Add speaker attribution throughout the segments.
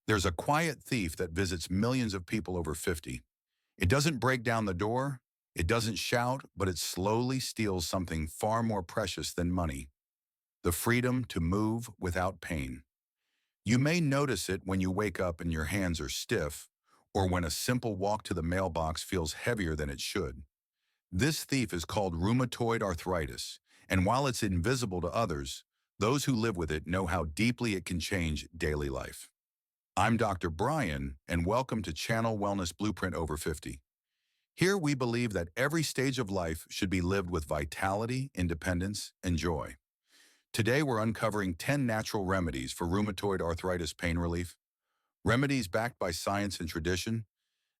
Speaker 1: There's a quiet thief that visits millions of people over 50. It doesn't break down the door, it doesn't shout, but it slowly steals something far more precious than money: the freedom to move without pain. You may notice it when you wake up and your hands are stiff, or when a simple walk to the mailbox feels heavier than it should. This thief is called rheumatoid arthritis, and while it's invisible to others, those who live with it know how deeply it can change daily life. I'm Dr. Brian, and welcome to Channel Wellness Blueprint Over 50. Here we believe that every stage of life should be lived with vitality, independence, and joy. Today we're uncovering 10 natural remedies for rheumatoid arthritis pain relief, remedies backed by science and tradition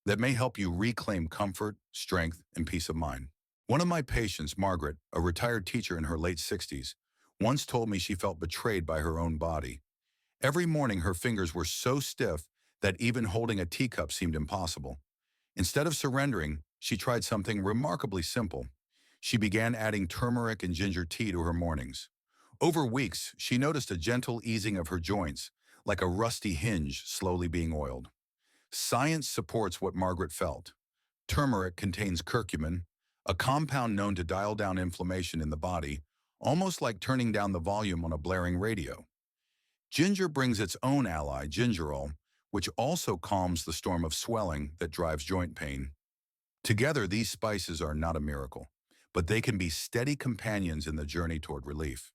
Speaker 1: that may help you reclaim comfort, strength, and peace of mind. One of my patients, Margaret, a retired teacher in her late 60s, once told me she felt betrayed by her own body. Every morning her fingers were so stiff that even holding a teacup seemed impossible. Instead of surrendering, she tried something remarkably simple. She began adding turmeric and ginger tea to her mornings. Over weeks, she noticed a gentle easing of her joints, like a rusty hinge slowly being oiled. Science supports what Margaret felt. Turmeric contains curcumin, a compound known to dial down inflammation in the body, almost like turning down the volume on a blaring radio. Ginger brings its own ally, gingerol, which also calms the storm of swelling that drives joint pain. Together, these spices are not a miracle, but they can be steady companions in the journey toward relief.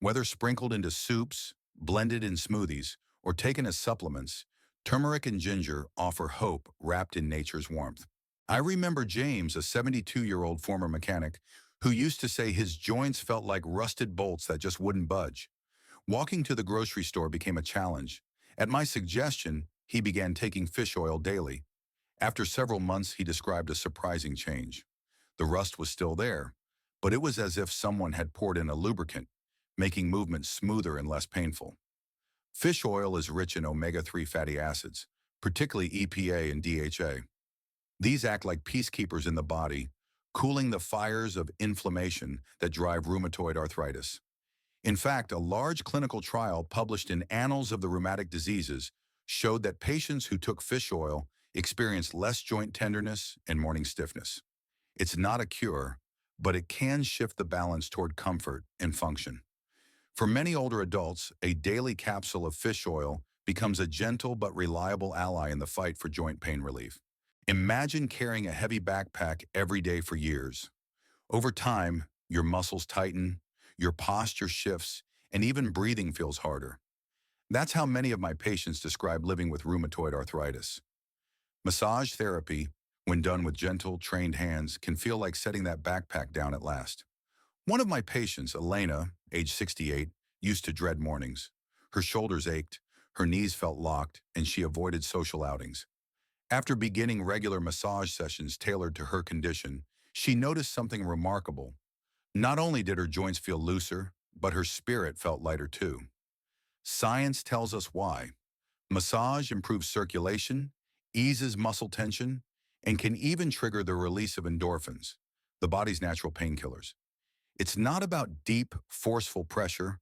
Speaker 1: Whether sprinkled into soups, blended in smoothies, or taken as supplements, turmeric and ginger offer hope wrapped in nature's warmth. I remember James, a 72-year-old former mechanic, who used to say his joints felt like rusted bolts that just wouldn't budge. Walking to the grocery store became a challenge. At my suggestion, he began taking fish oil daily. After several months, he described a surprising change. The rust was still there, but it was as if someone had poured in a lubricant, making movement smoother and less painful. Fish oil is rich in omega-3 fatty acids, particularly EPA and DHA. These act like peacekeepers in the body, cooling the fires of inflammation that drive rheumatoid arthritis. In fact, a large clinical trial published in Annals of the Rheumatic Diseases showed that patients who took fish oil experienced less joint tenderness and morning stiffness. It's not a cure, but it can shift the balance toward comfort and function. For many older adults, a daily capsule of fish oil becomes a gentle but reliable ally in the fight for joint pain relief. Imagine carrying a heavy backpack every day for years. Over time, your muscles tighten, your posture shifts, and even breathing feels harder. That's how many of my patients describe living with rheumatoid arthritis. Massage therapy, when done with gentle, trained hands, can feel like setting that backpack down at last. One of my patients, Elena, age 68, used to dread mornings. Her shoulders ached, her knees felt locked, and she avoided social outings. After beginning regular massage sessions tailored to her condition, she noticed something remarkable. Not only did her joints feel looser, but her spirit felt lighter too. Science tells us why. Massage improves circulation, eases muscle tension, and can even trigger the release of endorphins, the body's natural painkillers. It's not about deep, forceful pressure.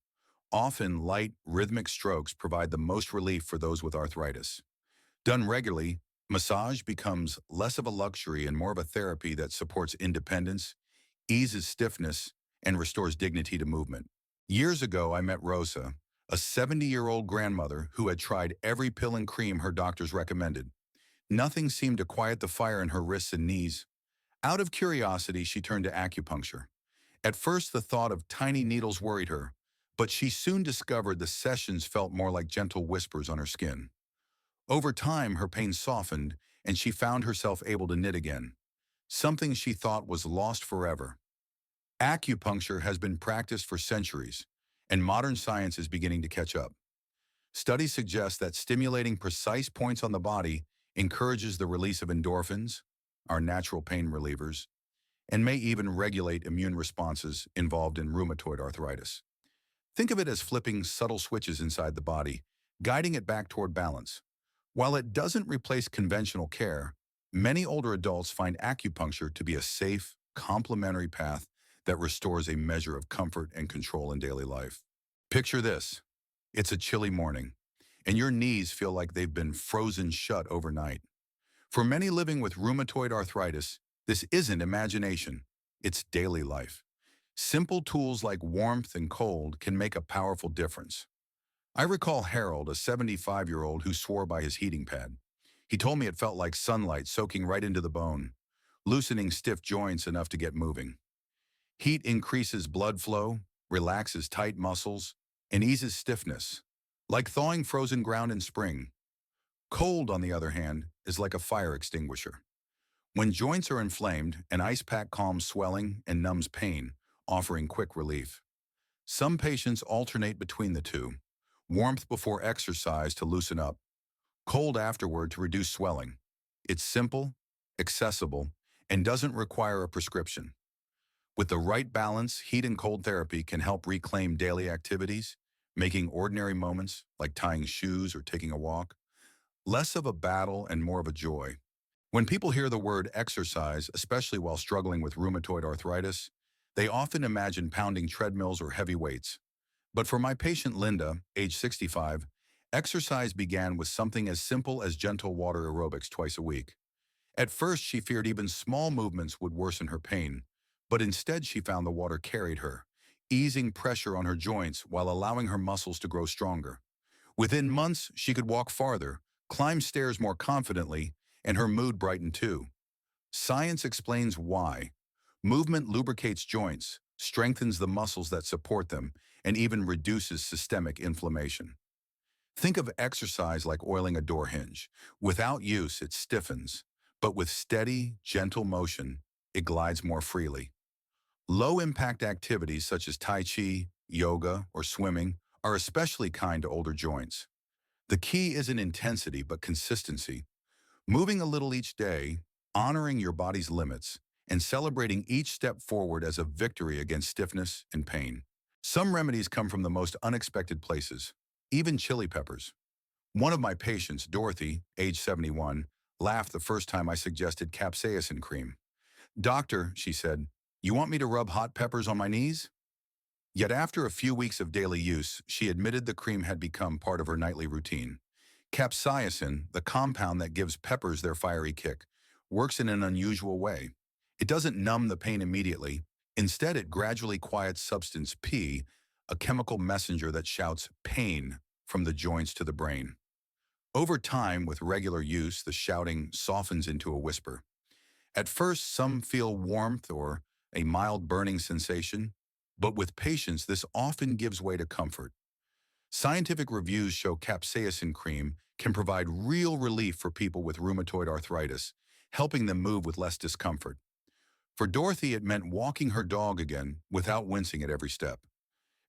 Speaker 1: Often, light, rhythmic strokes provide the most relief for those with arthritis. Done regularly, massage becomes less of a luxury and more of a therapy that supports independence, eases stiffness, and restores dignity to movement. Years ago, I met Rosa, a 70-year-old grandmother who had tried every pill and cream her doctors recommended. Nothing seemed to quiet the fire in her wrists and knees. Out of curiosity, she turned to acupuncture. At first, the thought of tiny needles worried her, but she soon discovered the sessions felt more like gentle whispers on her skin. Over time, her pain softened, and she found herself able to knit again, something she thought was lost forever. Acupuncture has been practiced for centuries, and modern science is beginning to catch up. Studies suggest that stimulating precise points on the body encourages the release of endorphins, our natural pain relievers, and may even regulate immune responses involved in rheumatoid arthritis. Think of it as flipping subtle switches inside the body, guiding it back toward balance. While it doesn't replace conventional care, many older adults find acupuncture to be a safe, complementary path that restores a measure of comfort and control in daily life. Picture this. It's a chilly morning, and your knees feel like they've been frozen shut overnight. For many living with rheumatoid arthritis, this isn't imagination, it's daily life. Simple tools like warmth and cold can make a powerful difference. I recall Harold, a 75-year-old who swore by his heating pad. He told me it felt like sunlight soaking right into the bone, loosening stiff joints enough to get moving. Heat increases blood flow, relaxes tight muscles, and eases stiffness, like thawing frozen ground in spring. Cold, on the other hand, is like a fire extinguisher. When joints are inflamed, an ice pack calms swelling and numbs pain, offering quick relief. Some patients alternate between the two: warmth before exercise to loosen up, cold afterward to reduce swelling. It's simple, accessible, and doesn't require a prescription. With the right balance, heat and cold therapy can help reclaim daily activities, making ordinary moments, like tying shoes or taking a walk, less of a battle and more of a joy. When people hear the word exercise, especially while struggling with rheumatoid arthritis, they often imagine pounding treadmills or heavy weights. But for my patient Linda, age 65, exercise began with something as simple as gentle water aerobics twice a week. At first, she feared even small movements would worsen her pain, but instead she found the water carried her, easing pressure on her joints while allowing her muscles to grow stronger. Within months, she could walk farther, climb stairs more confidently, and her mood brightened too. Science explains why. Movement lubricates joints, strengthens the muscles that support them, and even reduces systemic inflammation. Think of exercise like oiling a door hinge. Without use, it stiffens, but with steady, gentle motion, it glides more freely. Low-impact activities such as Tai Chi, yoga, or swimming are especially kind to older joints. The key isn't intensity, but consistency. Moving a little each day, honoring your body's limits, and celebrating each step forward as a victory against stiffness and pain. Some remedies come from the most unexpected places, even chili peppers. One of my patients, Dorothy, age 71, laughed the first time I suggested capsaicin cream. "Doctor," she said, "you want me to rub hot peppers on my knees?" Yet after a few weeks of daily use, she admitted the cream had become part of her nightly routine. Capsaicin, the compound that gives peppers their fiery kick, works in an unusual way. It doesn't numb the pain immediately. Instead, it gradually quiets substance P, a chemical messenger that shouts pain from the joints to the brain. Over time, with regular use, the shouting softens into a whisper. At first, some feel warmth or a mild burning sensation, but with patience, this often gives way to comfort. Scientific reviews show capsaicin cream can provide real relief for people with rheumatoid arthritis, helping them move with less discomfort. For Dorothy, it meant walking her dog again without wincing at every step.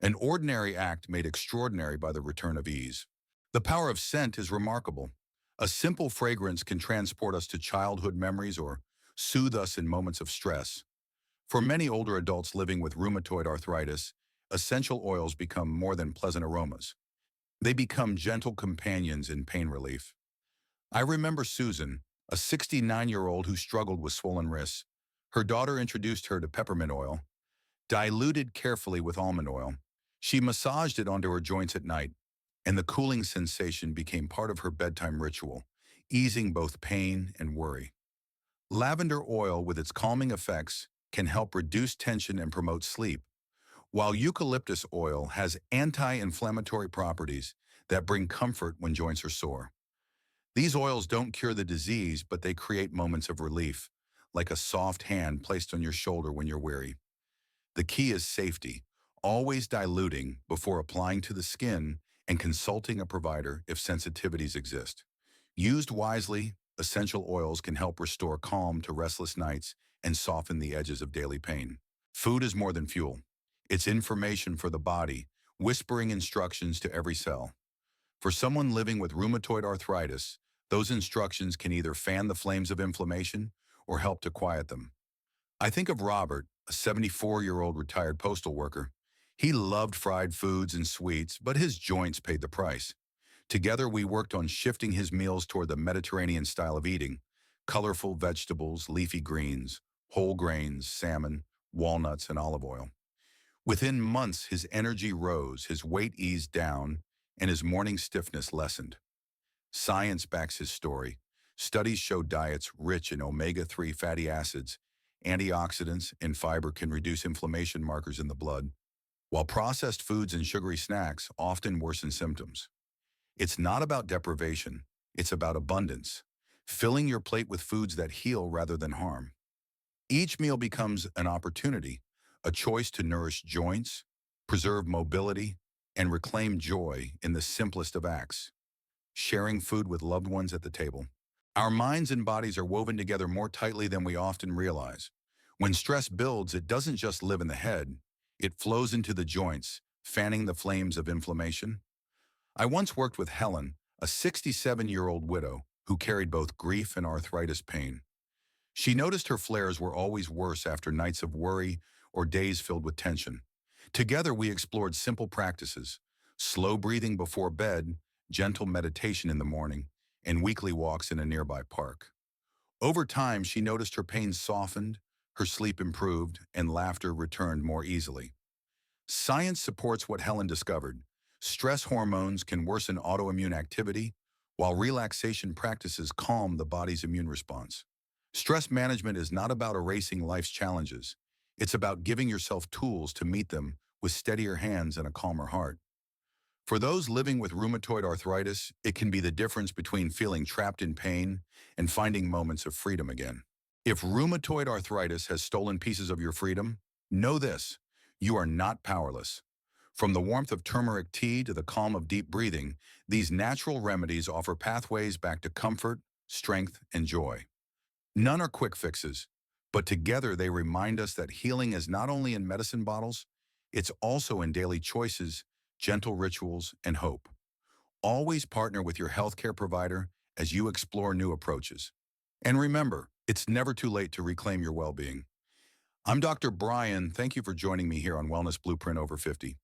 Speaker 1: An ordinary act made extraordinary by the return of ease. The power of scent is remarkable. A simple fragrance can transport us to childhood memories or soothe us in moments of stress. For many older adults living with rheumatoid arthritis, essential oils become more than pleasant aromas. They become gentle companions in pain relief. I remember Susan, a 69-year-old who struggled with swollen wrists. Her daughter introduced her to peppermint oil, diluted carefully with almond oil. She massaged it onto her joints at night, and the cooling sensation became part of her bedtime ritual, easing both pain and worry. Lavender oil, with its calming effects, can help reduce tension and promote sleep, while eucalyptus oil has anti-inflammatory properties that bring comfort when joints are sore. These oils don't cure the disease, but they create moments of relief, like a soft hand placed on your shoulder when you're weary. The key is safety, always diluting before applying to the skin and consulting a provider if sensitivities exist. Used wisely, essential oils can help restore calm to restless nights and soften the edges of daily pain. Food is more than fuel. It's information for the body, whispering instructions to every cell. For someone living with rheumatoid arthritis, those instructions can either fan the flames of inflammation or help to quiet them. I think of Robert, a 74-year-old retired postal worker. He loved fried foods and sweets, but his joints paid the price. Together, we worked on shifting his meals toward the Mediterranean style of eating: colorful vegetables, leafy greens, whole grains, salmon, walnuts, and olive oil. Within months, his energy rose, his weight eased down, and his morning stiffness lessened. Science backs his story. Studies show diets rich in omega-3 fatty acids, antioxidants, and fiber can reduce inflammation markers in the blood, while processed foods and sugary snacks often worsen symptoms. It's not about deprivation, it's about abundance, filling your plate with foods that heal rather than harm. Each meal becomes an opportunity, a choice to nourish joints, preserve mobility, and reclaim joy in the simplest of acts, sharing food with loved ones at the table. Our minds and bodies are woven together more tightly than we often realize. When stress builds, it doesn't just live in the head, it flows into the joints, fanning the flames of inflammation. I once worked with Helen, a 67-year-old widow who carried both grief and arthritis pain. She noticed her flares were always worse after nights of worry or days filled with tension. Together, we explored simple practices: slow breathing before bed, gentle meditation in the morning, and weekly walks in a nearby park. Over time, she noticed her pain softened, her sleep improved, and laughter returned more easily. Science supports what Helen discovered. Stress hormones can worsen autoimmune activity, while relaxation practices calm the body's immune response. Stress management is not about erasing life's challenges. It's about giving yourself tools to meet them with steadier hands and a calmer heart. For those living with rheumatoid arthritis, it can be the difference between feeling trapped in pain and finding moments of freedom again. If rheumatoid arthritis has stolen pieces of your freedom, know this: you are not powerless. From the warmth of turmeric tea to the calm of deep breathing, these natural remedies offer pathways back to comfort, strength, and joy. None are quick fixes, but together they remind us that healing is not only in medicine bottles, it's also in daily choices, gentle rituals, and hope. Always partner with your healthcare provider as you explore new approaches. And remember, it's never too late to reclaim your well-being. I'm Dr. Brian. Thank you for joining me here on Wellness Blueprint Over 50.